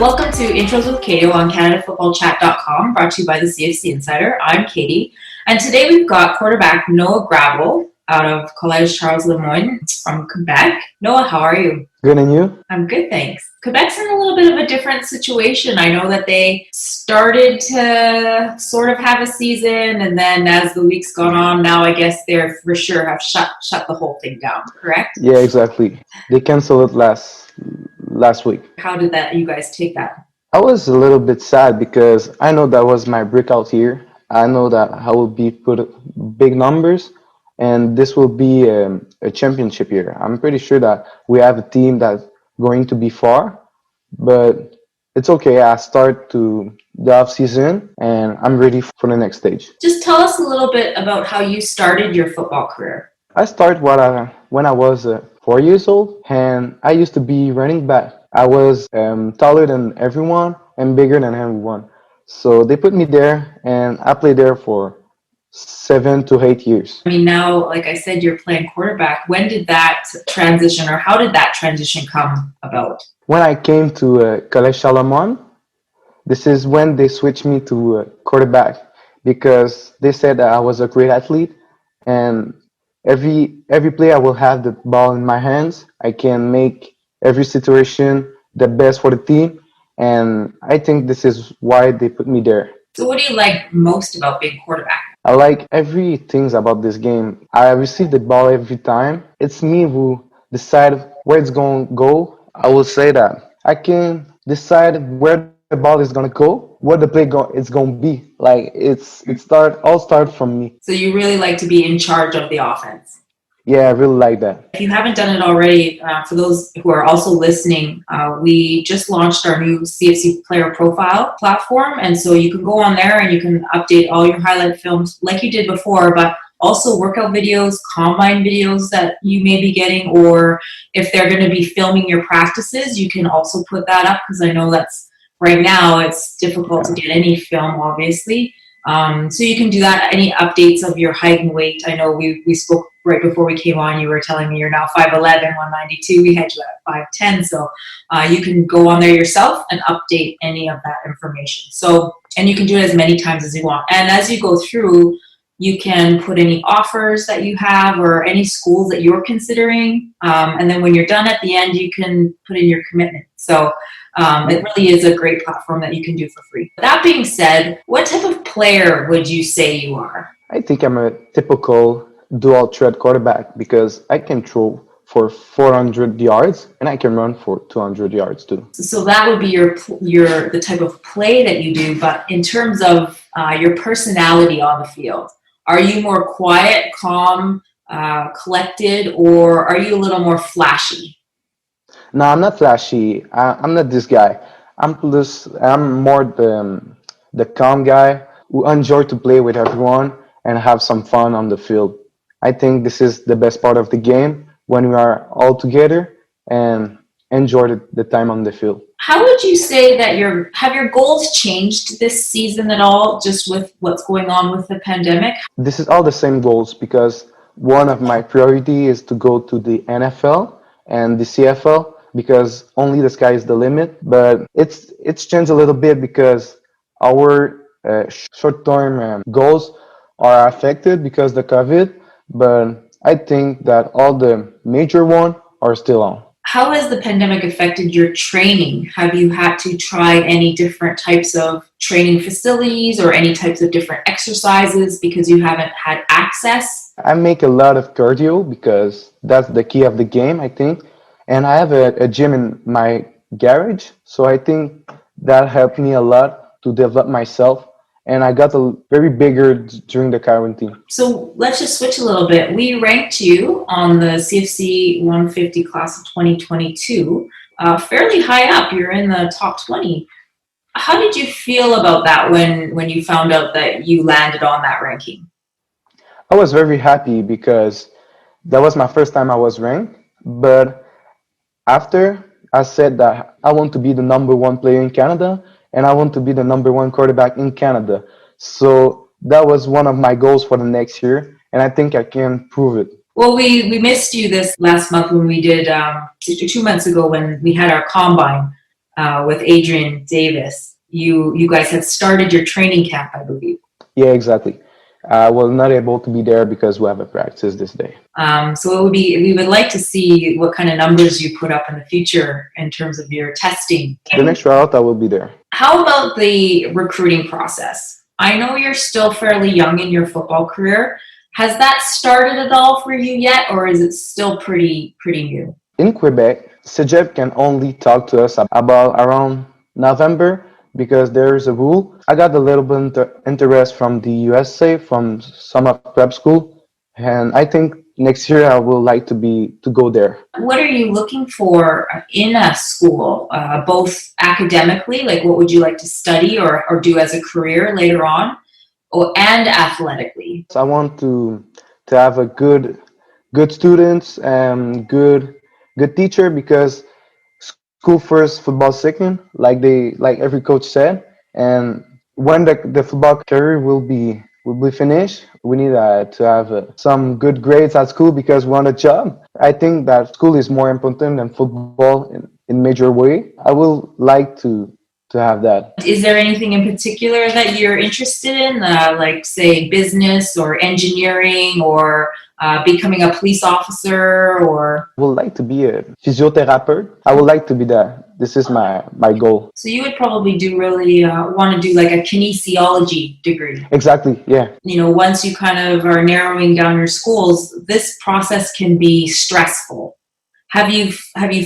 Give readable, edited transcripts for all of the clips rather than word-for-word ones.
welcome to Intros with Kato on CanadaFootballChat.com, brought to you by the CFC Insider. I'm Katie, and today we've got quarterback Noah Gravel out of Collège Charles Lemoyne from Quebec. Noah, how are you? Good, and you? I'm good, thanks. Quebec's in a little bit of a different situation. I know that they started to sort of have a season, and then as the weeks gone on, now I guess they're for sure have shut the whole thing down, correct? Yeah, exactly. They canceled it last week. How did you guys take that? I was a little bit sad because I know that was my breakout year. I know that I will be put big numbers, and this will be a championship year. I'm pretty sure that we have a team that's going to be far, but it's okay. I start to the off season, and I'm ready for the next stage. Just tell us a little bit about how you started your football career. I started when I was 4 years old, and I used to be running back. I was taller than everyone and bigger than everyone. So they put me there, and I played there for 7 to 8 years. I mean, now, like I said, you're playing quarterback. When did that transition, or how did that transition come about? When I came to Collège Charlemagne, this is when they switched me to quarterback because they said that I was a great athlete, and every play I will have the ball in my hands. I can make every situation the best for the team, and I think this is why they put me there. So what do you like most about being quarterback? I like everything about this game. I receive the ball every time. It's me who decide where it's going to go. I will say that I can decide where the ball is going to go, what the play is going to be. Like all start from me. So you really like to be in charge of the offense? Yeah, I really like that. If you haven't done it already, for those who are also listening, we just launched our new CFC Player Profile platform. And so you can go on there and you can update all your highlight films like you did before, but also workout videos, combine videos that you may be getting, or if they're going to be filming your practices, you can also put that up because I know that's right now it's difficult to get any film, obviously. So you can do that. Any updates of your height and weight? I know we spoke right before we came on. You were telling me you're now 5'11", 192. We had you at 5'10". So you can go on there yourself and update any of that information. So, and you can do it as many times as you want. And as you go through, you can put any offers that you have or any schools that you're considering. And then when you're done at the end, you can put in your commitment. So it really is a great platform that you can do for free. That being said, what type of player would you say you are? I think I'm a typical dual threat quarterback because I can throw for 400 yards and I can run for 200 yards too. So that would be the type of play that you do. But in terms of your personality on the field, are you more quiet, calm, collected, or are you a little more flashy? No, I'm not flashy. I'm not this guy. I'm more the calm guy who enjoy to play with everyone and have some fun on the field. I think this is the best part of the game when we are all together and enjoy the time on the field. How would you say that have your goals changed this season at all, just with what's going on with the pandemic? This is all the same goals because one of my priority is to go to the NFL and the CFL because only the sky is the limit. But it's changed a little bit because our short-term goals are affected because of the COVID. But I think that all the major ones are still on. How has the pandemic affected your training? Have you had to try any different types of training facilities or any types of different exercises because you haven't had access? I make a lot of cardio because that's the key of the game, I think. And I have a gym in my garage, so I think that helped me a lot to develop myself. And I got very bigger during the quarantine. So let's just switch a little bit. We ranked you on the CFC 150 class of 2022, fairly high up. You're in the top 20. How did you feel about that when you found out that you landed on that ranking? I was very happy because that was my first time I was ranked. But after I said that I want to be the number one player in Canada, and I want to be the number one quarterback in Canada. So that was one of my goals for the next year, and I think I can prove it. Well, we missed you this last month when we did, 2 months ago when we had our combine. with Adrian Davis. You guys had started your training camp, I believe. Yeah, exactly. I was not able to be there because we have a practice this day. So we would like to see what kind of numbers you put up in the future in terms of your testing. The next route, I will be there. How about the recruiting process? I know you're still fairly young in your football career. Has that started at all for you yet, or is it still pretty new? In Quebec, CEGEP can only talk to us about around November because there is a rule. I got a little bit interest from the USA, from some of prep school, and I think next year I would like to go there. What are you looking for in a school, both academically, like what would you like to study or do as a career later on, and athletically? So I want to have a good students and good teacher because school first, football second, like every coach said. And when the football career will be finished, we need to have some good grades at school because we want a job. I think that school is more important than football in major way. I will like to have that. Is there anything in particular that you're interested in, like say business or engineering or becoming a police officer or? I would like to be a physiotherapist. I would like to be that. This is my goal. So you would probably want to do like a kinesiology degree. Exactly, yeah. You know, once you kind of are narrowing down your schools, this process can be stressful. Have you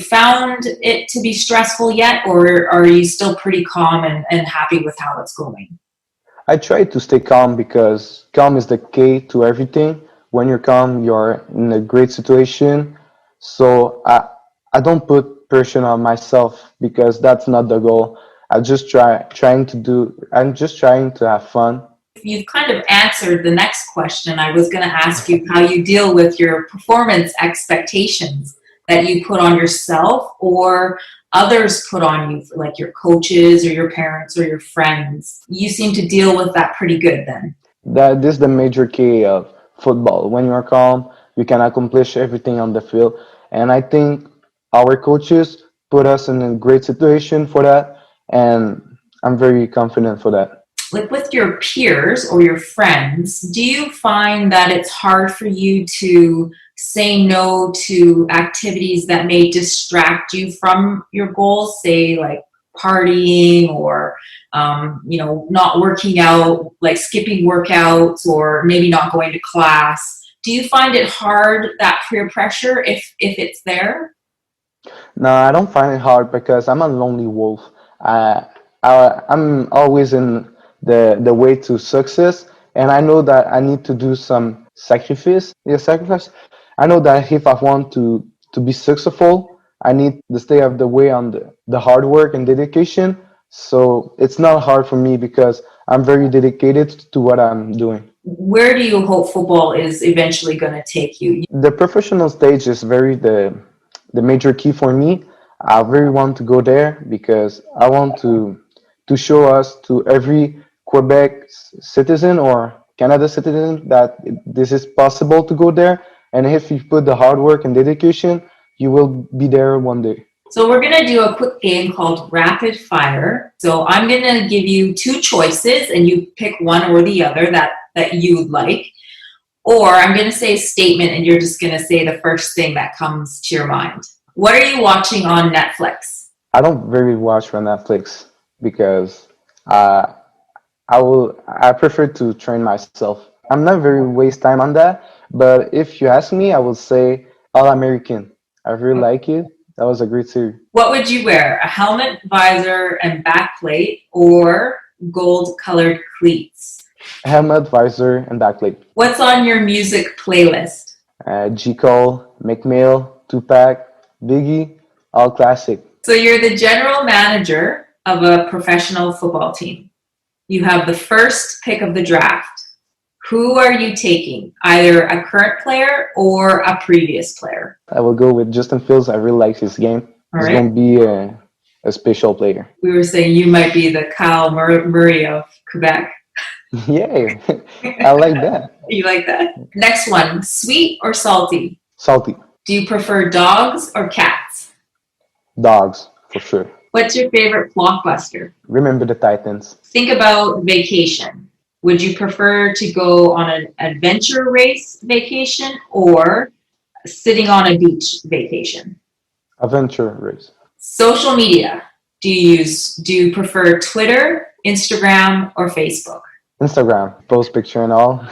found it to be stressful yet, or are you still pretty calm and happy with how it's going? I try to stay calm because calm is the key to everything. When you're calm, you're in a great situation. So I don't put pressure on myself because that's not the goal. I'm just trying to have fun. You've kind of answered the next question. I was going to ask you how you deal with your performance expectations that you put on yourself or others put on you, like your coaches or your parents or your friends. You seem to deal with that pretty good then. That is the major key of football. When you're calm, you can accomplish everything on the field. And I think our coaches put us in a great situation for that. And I'm very confident for that. Like with your peers or your friends, do you find that it's hard for you to say no to activities that may distract you from your goals, say like partying or not working out, like skipping workouts or maybe not going to class? Do you find it hard, that peer pressure, if it's there? No, I don't find it hard because I'm a lonely wolf. I'm always in the way to success, and I know that I need to do some sacrifice. Yeah, sacrifice. I know that if I want to be successful, I need to stay of the way on the hard work and dedication. So it's not hard for me because I'm very dedicated to what I'm doing. Where do you hope football is eventually going to take you? The professional stage is the major key for me. I really want to go there because I want to show us to every Quebec citizen or Canada citizen that this is possible to go there. And if you put the hard work and dedication, you will be there one day. So we're going to do a quick game called Rapid Fire. So I'm going to give you two choices and you pick one or the other that you would like. Or I'm going to say a statement and you're just going to say the first thing that comes to your mind. What are you watching on Netflix? I don't really watch on Netflix because I prefer to train myself. I'm not very waste time on that, but if you ask me, I would say All American. I really like it. That was a great series. What would you wear? A helmet, visor, and backplate, or gold-colored cleats? Helmet, visor, and backplate. What's on your music playlist? G. Cole, McMill, Tupac, Biggie, all classic. So you're the general manager of a professional football team. You have the first pick of the draft. Who are you taking? Either a current player or a previous player? I will go with Justin Fields. I really like his game. He's going to be a special player. We were saying you might be the Kyle Murray of Quebec. Yeah, I like that. You like that? Next one, sweet or salty? Salty. Do you prefer dogs or cats? Dogs, for sure. What's your favorite blockbuster? Remember the Titans. Think about vacation. Would you prefer to go on an adventure race vacation or sitting on a beach vacation? Adventure race. Social media. Do you prefer Twitter, Instagram, or Facebook? Instagram. Post picture and all.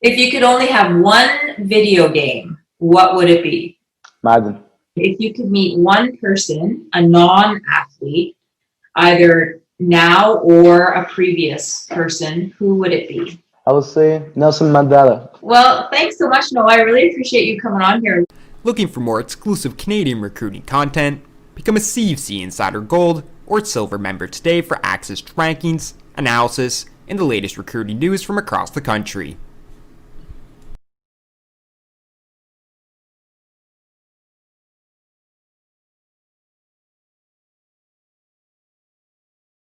If you could only have one video game, what would it be? Madden. If you could meet one person, a non-athlete, either now or a previous person, who would it be? I would say Nelson Mandela. Well, thanks so much, Noah. I really appreciate you coming on here. Looking for more exclusive Canadian recruiting content? Become a CFC Insider Gold or Silver member today for access to rankings, analysis, and the latest recruiting news from across the country.